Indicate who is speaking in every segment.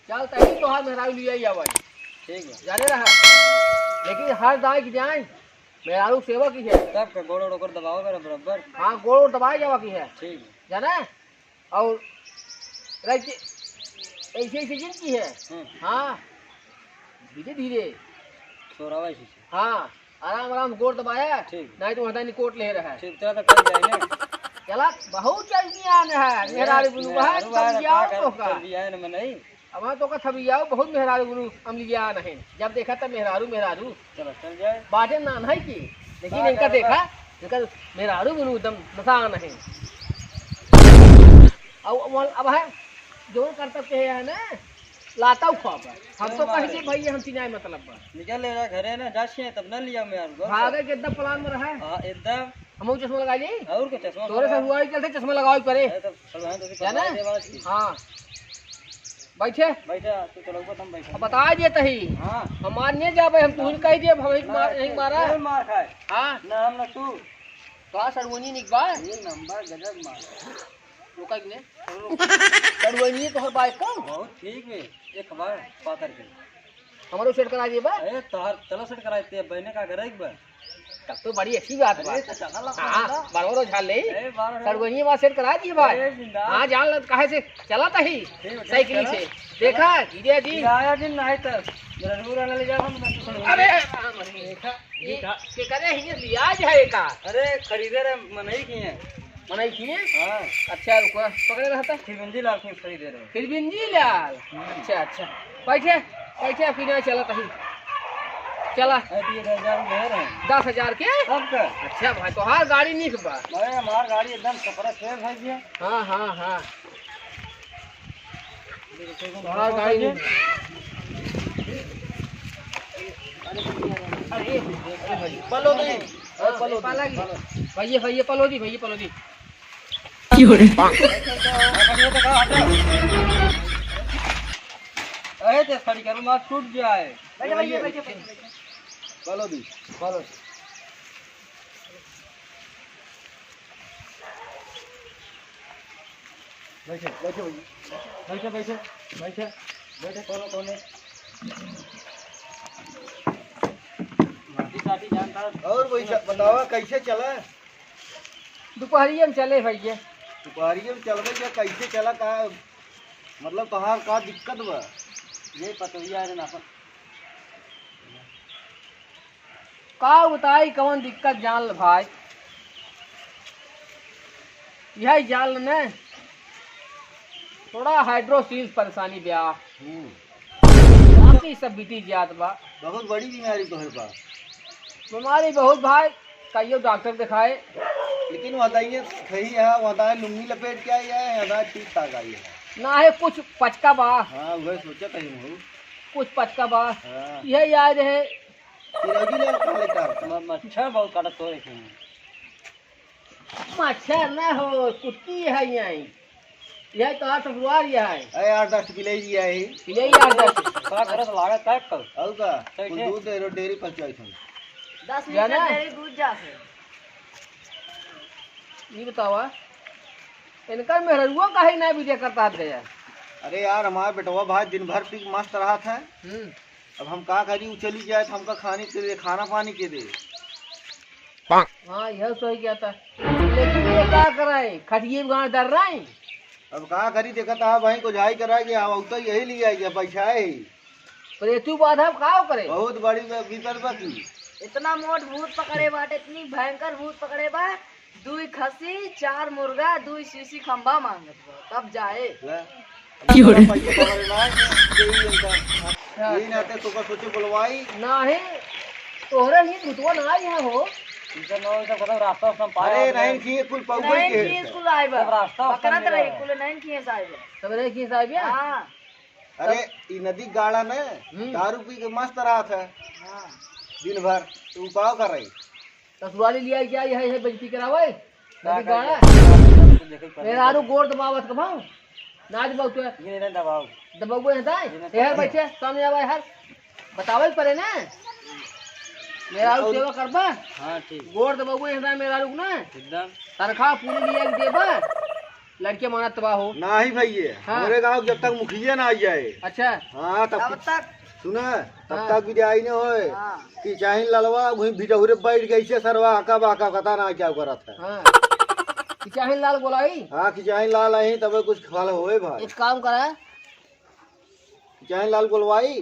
Speaker 1: चल तही तो हाथ मेहरारू लिया ही भाई।
Speaker 2: ठीक है
Speaker 1: जाने रहा लेकिन हर दाई की जाए मेहरारू सेवा की है।
Speaker 2: तब का गोड़ ओड़ कर दबाओ कर बराबर।
Speaker 1: हाँ गोड़ दबाए जावा की है
Speaker 2: ठीक है
Speaker 1: जाना। और ऐसे ऐसे जिनकी है। हाँ धीरे धीरे
Speaker 2: सोरावा इसी से।
Speaker 1: हाँ आराम आराम गोड़ दबाया।
Speaker 2: ठीक।
Speaker 1: नहीं तो वहाँ कोट ले रहा है।
Speaker 2: ठीक तेरा तो कर जाए ना।
Speaker 1: चला बहुत चलती आने है मेहरारू गुरु है थबियाओ तो का।
Speaker 2: भी आए ना मैं नहीं।
Speaker 1: अब तो का थबियाओ बहुत मेहरारू गुरु अमलिया नहीं जब देखा तब मेहरारू मेहरारू
Speaker 2: चलो चल जाए।
Speaker 1: बाटे ना नहीं की लेकिन इनका देखा इनका मेहरारू गुरु एकदम नशा नहीं। अब है जो कर सकते हैं ना लाता ख्वाब हम तो कहेंगे भाई हम चिनाए मतलब
Speaker 2: निकल ले रहा घरे ना जाशिए तब ना लिया मैं यार
Speaker 1: भागे के एकदम प्लान में रहा है।
Speaker 2: हां एकदम
Speaker 1: हम चश्मा लगा ली
Speaker 2: और क्या चश्मा
Speaker 1: तोरे से हुआ चलते चश्मा लगाओ परे
Speaker 2: है
Speaker 1: ना। हाँ बैठे
Speaker 2: बैठा तू चलो हम बैठे
Speaker 1: बता दिए तही।
Speaker 2: हां
Speaker 1: हम मारने जाबे हम तू कह दिए हम नहीं मारा
Speaker 2: मार खाए।
Speaker 1: हाँ
Speaker 2: ना हम ना तू
Speaker 1: का सरवनी निकबा
Speaker 2: ये नंबर गजब मार
Speaker 1: रोका कि ने सरवनी तो हर बाइक का
Speaker 2: बहुत ठीक है एक बार पातर के
Speaker 1: हमारो सेट करा दिए बा।
Speaker 2: अरे तार चलो सेट कराते हैं बहने का करे एक बार
Speaker 1: तब तो बड़ी अच्छी बात बा।
Speaker 2: अरे तो चला ला
Speaker 1: हाँ बड़ो झाल ले
Speaker 2: अरे बार
Speaker 1: सरवनी बात सेट करा दिए भाई। हाँ जान ल कहे से चला तही साइकिल से देखा धीरे जी
Speaker 2: आया दिन नहीं तो मेरा नूर आने ले जा हम
Speaker 1: अरे देखा के करे ही लिया जाए का।
Speaker 2: अरे खरीदे रे मनई की है
Speaker 1: मनाई किए।
Speaker 2: हां
Speaker 1: अच्छा रुको पकड़े रहता
Speaker 2: फिर बिंदी लाल की खरीदे रहे
Speaker 1: फिर बिंजी लाल। अच्छा अच्छा बैठे बैठे फिर चला तही चला
Speaker 2: 10,000 ले रहे
Speaker 1: 10,000 के।
Speaker 2: अब का
Speaker 1: अच्छा भाई तो हाँ गाड़ी निक बा।
Speaker 2: अरे हमार गाड़ी एकदम कपड़ा से भाई दिया।
Speaker 1: हाँ हाँ हाँ हाँ गाड़ी निक। अरे पलो दी पलो भैया भैया पलो दी भैया पलो दी
Speaker 2: अरे ते खड़ी करूं मार टूट जाए।
Speaker 1: भैया भैया
Speaker 2: बोलो दी
Speaker 1: पलो
Speaker 2: बैठे बैठे बैठे बैठे बैठे बैठे कौन कौन है माटी साटी जानता। और पैसा बताओ कैसे चला
Speaker 1: दोपहरिया में चले भैया।
Speaker 2: दोपहरी में चलबे क्या कैसे चला का मतलब तोहार का दिक्कत बा ये पतोहिया है ना
Speaker 1: का बताई कौन दिक्कत जान ल भाई यही जान ल ने थोड़ा हाइड्रोसील परेशानी ब्याह बाकी सब बीती जात बा।
Speaker 2: बहुत बड़ी बीमारी तोहर पास
Speaker 1: बीमारी बहुत भाई कहियो डॉक्टर दिखाए
Speaker 2: लेकिन बताइए सही है बताए लुंगी लपेट के आई है या ठीक ठाक आई है
Speaker 1: ना है कुछ पचका बा।
Speaker 2: हाँ वह सोचा कहीं हूँ
Speaker 1: कुछ पचका बा
Speaker 2: हाँ
Speaker 1: यही याद है।
Speaker 2: मच्छर बहुत काटत हो रहे
Speaker 1: मच्छर न हो कुत्ती है यही यही तो आठ फरवरी है।
Speaker 2: अरे 8-10 पिलाई जी है
Speaker 1: यही याद है
Speaker 2: का करत लागत है कल और का
Speaker 1: कैसे?
Speaker 2: दूध दे रो डेयरी पर चाहिए
Speaker 1: 10 लीटर डेयरी दूध जा से ये बतावा इनका मेहरुआ काहे ना वीडियो करता गया।
Speaker 2: अरे यार हमारा बेटवा भाई दिन भर पी मस्त रहा था। अब हम का करी वो चली जाए हमका खाने के लिए खाना पानी के दे।
Speaker 1: हाँ यह सही क्या था लेकिन ये क्या कराए खटिए गाँव डर रहा है।
Speaker 2: अब कहा करी देखा था भाई को जाई करा कि हम तो यही ले आएगा पैसा है
Speaker 1: पर ये तू बात है का करे
Speaker 2: बहुत बड़ी विपद बा की
Speaker 3: इतना मोट भूत पकड़े बाटे इतनी भयंकर भूत पकड़े बा 2 खसी 4 मुर्गा 2 शीशी खंबा मांगत बा तब जाए
Speaker 2: यही नाते तो का सोचे बुलवाई
Speaker 1: ना है तोहरे ही भूतवा ना यहाँ हो
Speaker 2: इधर नो इधर खत्म रास्ता सब पारे नहीं की कुल पौगई
Speaker 3: नहीं
Speaker 2: के
Speaker 3: की स्कूल आए बा
Speaker 2: रास्ता
Speaker 3: बकरा तो रही कुल नहीं की साहब
Speaker 1: सबरे की साहब या
Speaker 3: हां
Speaker 2: अरे ये नदी गाड़ा ने दारू पी के मस्त रहा था
Speaker 3: हां
Speaker 2: दिन भर तू पाव कर रही
Speaker 1: ससुराली लिया क्या यही है बेइज्जती करावे नदी गाड़ा मेरा आरू गोड़ दबावत कभाऊ ना दबाऊ तो
Speaker 2: ये नहीं दबाओ
Speaker 1: दबाऊ है दाई यार बैठे सामने आवा यार बतावे पड़े ना मेरा आरू सेवा करबा।
Speaker 2: हां ठीक
Speaker 1: गोड़ दबाऊ है दाई मेरा आरू ना
Speaker 2: एकदम
Speaker 1: तनखा पूरी लिया के देबा लड़के माना तबाह हो।
Speaker 2: ना ही भैया
Speaker 1: हाँ।
Speaker 2: हमारे गाँव जब तक मुखिया ना आ जाए,
Speaker 1: अच्छा
Speaker 2: हाँ
Speaker 3: तब
Speaker 2: तब
Speaker 3: तक
Speaker 2: सुना तब
Speaker 1: हाँ।
Speaker 2: तक विदाई न होए
Speaker 3: हाँ।
Speaker 2: कि चाहे ललवा वही भिटौरे बैठ गई से सरवा आका बाका कता ना क्या करत है।
Speaker 1: हाँ चाहे लाल बोलाई।
Speaker 2: हाँ कि चाहे लाल आई तब कुछ खाल होए भाई,
Speaker 1: एक काम करा,
Speaker 2: चाहे लाल बोलवाई,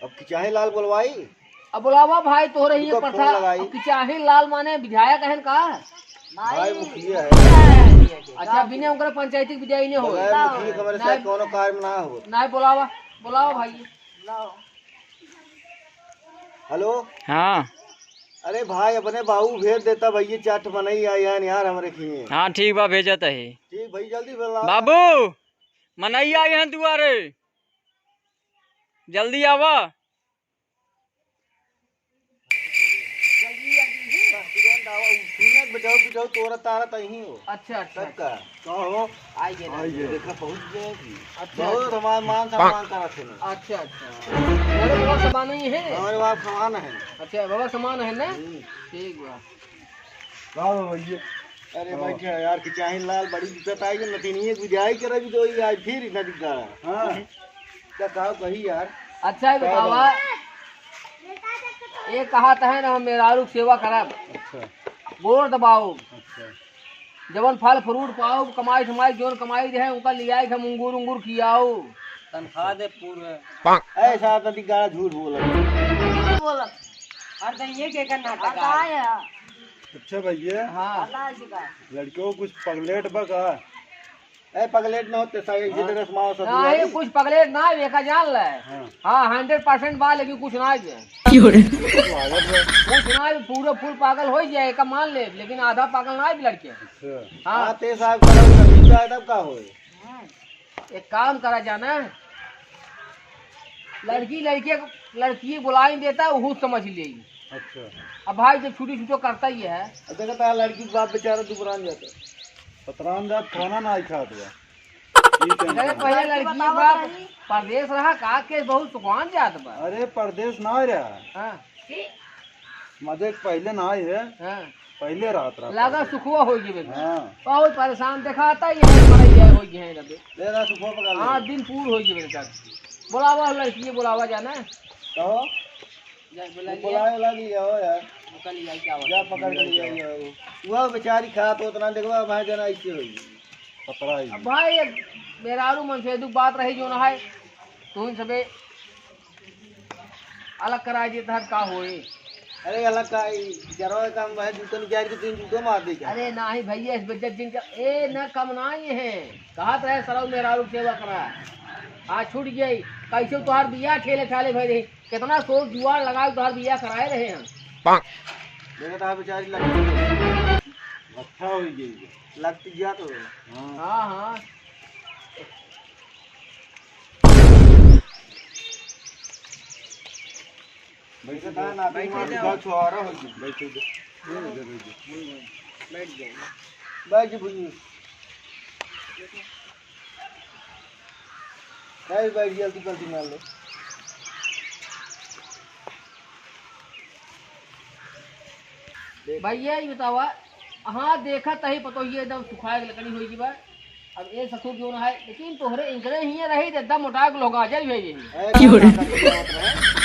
Speaker 2: अब कि चाहे लाल बोलवाई।
Speaker 1: अब बुलावा भाई तो रही है
Speaker 2: उनका
Speaker 1: प्रथा।
Speaker 2: फोन लगाई।
Speaker 1: अब चाहे लाल माने विधायक कहन का।
Speaker 2: भाई मुखिया है,
Speaker 1: अच्छा बिना उनका पंचायती विधायक नहीं हो।
Speaker 2: बगैर मुखिया के हमारे साथ कोनो कार्य ना हो।
Speaker 1: नहीं बुलावा, बुलावा भाई।
Speaker 3: लाओ।
Speaker 2: हेलो
Speaker 4: हाँ
Speaker 2: अरे भाई अपने बाबू भेज देता भैया चाट बनाई आई यार हमारे खिए।
Speaker 4: हाँ ठीक बा भेजत है।
Speaker 2: ठीक भाई जल्दी बुलाओ।
Speaker 4: बाबू मनैया आई हैं दुआरे, जल्दी आवा।
Speaker 2: बिठाओ बिठाओ तोरा तारा तही हो।
Speaker 1: अच्छा अच्छा
Speaker 2: सबका कहो
Speaker 1: आई गए ना।
Speaker 2: आइए देखा पहुंच जाएगी।
Speaker 1: अच्छा
Speaker 2: बहुत हमारा मान सम्मान करा थे ना।
Speaker 1: अच्छा अच्छा अरे बाबा समान ही है।
Speaker 2: हमारे बाप समान है।
Speaker 1: अच्छा बाबा समान है ना। ठीक बा।
Speaker 2: भैया अरे बैठे यार कि चाहे लाल बड़ी दिक्कत आई है नतीनी विदाई करे भी तो आज फिर इतना दिक्कत। हाँ क्या कहो कही यार।
Speaker 1: अच्छा बतावा, ये कहा था ना हम मेहरारू की सेवा करब,
Speaker 2: अच्छा
Speaker 1: गोर दबाओ,
Speaker 2: अच्छा
Speaker 1: जवन फल फ्रूट पाओ, कमाई ठमाई जोन कमाई रहे उनका लिया हम अंगूर उंगूर खियाओ, तनख्वाह दे पूरे।
Speaker 2: ऐसा नदी गाड़ा झूठ बोला।
Speaker 3: बोला
Speaker 1: हर दिन ये के करना
Speaker 3: आता है।
Speaker 2: अच्छा भैया
Speaker 1: हाँ
Speaker 3: आता है सिखा।
Speaker 2: लड़कियों को कुछ पगलेट बका ए पगलेट न होते सही इसी तरह से माओ सब
Speaker 1: नहीं कुछ पगले ना देखा जान ले।
Speaker 2: हाँ।
Speaker 1: हाँ 100% बा, लेकिन कुछ ना है कुछ ना है, पूरा फुल पागल हो जाए का मान ले, लेकिन आधा पागल ना है लड़के। हाँ
Speaker 2: हाँ ते साहब करो कभी का तब का होए।
Speaker 1: एक काम करा जाना, लड़की बुलाई देता है वो समझ लेगी।
Speaker 2: अच्छा
Speaker 1: अब भाई जब छुट्टी छुट्टी करता ही है।
Speaker 2: देखा था लड़की के बाप बेचारा दुबरान जाता पतरान जात खाना ना आई खात हुआ।
Speaker 1: अरे पहले लड़की बाप परदेश रहा का के बहुत सुखान जात बा।
Speaker 2: अरे परदेश ना रहा
Speaker 1: हाँ
Speaker 2: मजे पहले ना आए है
Speaker 1: हाँ
Speaker 2: पहले रात रहा
Speaker 1: लगा सुखवा हो गए।
Speaker 2: हाँ
Speaker 1: बहुत परेशान दिखाता ही है, मर जाए हो गए रबे।
Speaker 2: ले रहा सुबह पकड़ ले।
Speaker 1: हाँ दिन पूर हो गए तक। बुलावा लड़की बुलावा जाना
Speaker 2: कहो बुलाए लगी हो यार जा पकड़ के ले आई वह बेचारी खा तो उतना देखो भाई जना ऐसे होगी पतरा ही।
Speaker 1: अब भाई मेरारू मन से दुख बात रही जो ना है तुम सबे अलग करा देता का होए।
Speaker 2: अरे अलग का जरा काम भाई जूते में जाकर तीन जूते मार दे क्या।
Speaker 1: अरे ना ही भैया इस बजट दिन का ए न कम ना ही है, कहा रहे सरव मेरारू सेवा करा आज छूट गई। कैसे तुहार बिया ठेले ठाले भरे रही, कितना सोच जुआर लगा तुहार बिया कराए रहे हैं।
Speaker 2: देखा था बेचारी लगती अच्छा हो गई लगती जा तो।
Speaker 1: हाँ हाँ
Speaker 2: बैठे था ना बैठे छोरा हो गई बैठे
Speaker 1: बैठ गए।
Speaker 2: बैठ भूजी बैठ जल्दी जल्दी मार लो।
Speaker 1: भैया ये बतावा, हाँ देखा तही पतो ये एकदम सुखाए लकड़ी हुई बा। अब ये ससुर क्यों ना है, लेकिन तोहरे इंकरे ही रही एकदम मोटा के लोग आ जाए यही।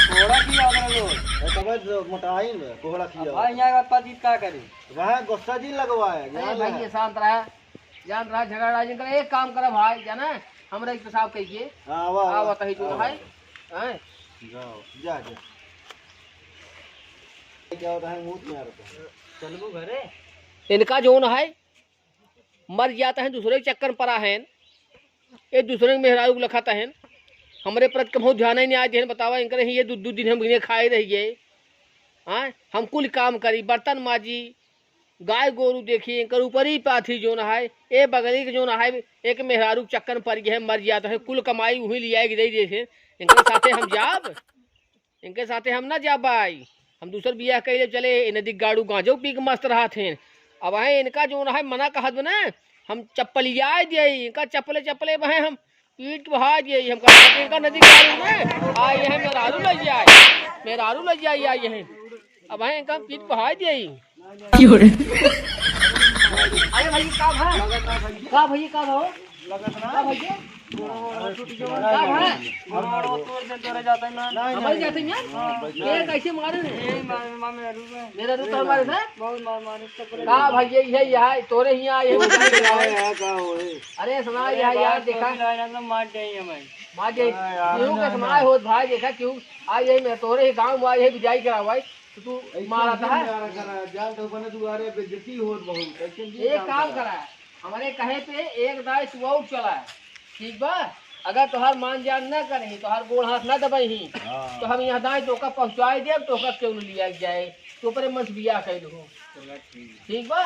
Speaker 2: कोहड़ा की याद रखो तब मोटाई में कोहड़ा की
Speaker 1: भाई यहाँ का पति क्या करे।
Speaker 2: वहाँ गुस्सा जी लगवाया
Speaker 1: अरे भाई ये शांत रहा, जान रहा झगड़ा जिनका। एक काम करा भाई जाना हमरा एक पेशाब कहिए आवा तही जो है।
Speaker 2: जाओ जा जा क्या होता है मुंह में आ रहा है
Speaker 1: चलबू घरे। इनका जो न है मर जाता है दूसरे के चक्कर पड़ा है, ये दूसरे मेहरारू को लखाता है। हमारे प्रति कभी ध्यान ही नहीं आए थे बतावा इनकर ही ये दो दिन हम इन्हें खाए रहिए। हाँ हम कुल काम करी बर्तन माजी गाय गोरू देखिए इनकर ऊपर ही पाथी जो न है। ये बगली के जो न है एक मेहरारू के चक्कर पड़ गया है, मर जाता है कुल कमाई वही लिया दे देखे। इनके साथे हम जाब, इनके साथे हम ना जा पाई। हम दूसर बियाह कह चले नदी गाड़ू गांजो पी के मस्त रहा थे। अब है इनका जो है मना कहत ना हम चप्पलिया दिए इनका चप्पले चप्पले बहे हम पीट बहा दिए। हम कहते इनका नदी गाड़ू ना आए हैं मेहरारू लग जाए, मेहरारू लग जाए आई है। अब है इनका पीट बहा दिए। अरे भाई का भाई का भाई का भाव का भाई हमारे जाते हैं ये कैसे मारे मेरा रूप तो हमारे से का भाई ये यहाँ तोरे ही आए अरे सुना यार देखा मार जाए क्यों का समाय हो भाई देखा क्यों आज यही मैं तोरे ही गाँव में आए बिजाई करा भाई तो तू मारता है
Speaker 2: जान तो बने दुआरे बेइज्जती होत बहुत
Speaker 1: एक काम करा है हमारे कहे पे एक दाई सुबह चला है ठीक बा अगर तोहार मान जान न करे तोहार गोड़ हाथ न दबाई तो हम यहाँ दाई तोका पहुँचाए दे तोका क्यों न लिया जाए तो पर मंच बिया कह दो ठीक बा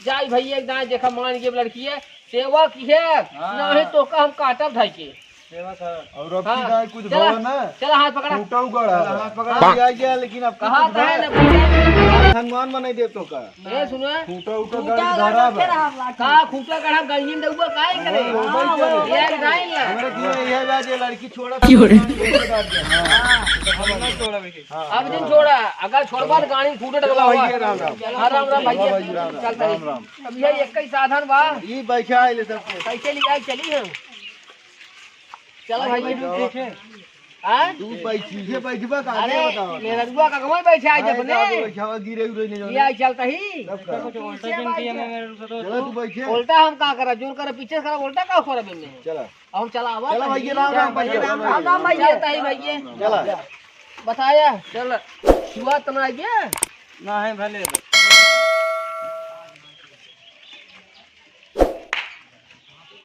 Speaker 1: जाई भाई एक दाई देखा मान के लड़की है सेवा की है नहीं तोका हम काटब धाई के
Speaker 2: और अब की गाय कुछ भाव ना
Speaker 1: चला हाथ पकड़ा
Speaker 2: टूटा उगड़ा हाथ पकड़ा गया लेकिन अब
Speaker 1: कहा है ना
Speaker 2: हनुमान मनाई दे तो का
Speaker 1: ए सुनो
Speaker 2: टूटा उगड़ा गाड़ी धरा बा
Speaker 1: का खूंटा गढ़ा गंजी में देबो काहे करे एक दाई ला
Speaker 2: हमरा की यह बात ये लड़की छोड़ा
Speaker 1: अब दिन छोड़ा अगर छोड़बा तो गाड़ी फूटे डगला हुआ राम राम भैया चलता है अब ये एक ही साधन बा
Speaker 2: ई बैठा है ले सब
Speaker 1: कैसे लिया चली हम चलो भाई देखे हां
Speaker 2: तू पीछे बैठबा का
Speaker 1: अरे
Speaker 2: बताओ
Speaker 1: मेरा रुआ का कमाई बैठा है अपने
Speaker 2: बैठा गिरे उरे नहीं
Speaker 1: ये चलता ही
Speaker 2: चलो तू बैठे
Speaker 1: उल्टा हम का करा जोर कर पीछे करा उल्टा का करा बिन्ने
Speaker 2: चला
Speaker 1: हम चला आवा
Speaker 2: चला भैया राम राम भैया
Speaker 1: राम राम भैया चलता ही भैया
Speaker 2: चला
Speaker 1: बताया चल शुरुआत तना गया
Speaker 4: ना है भले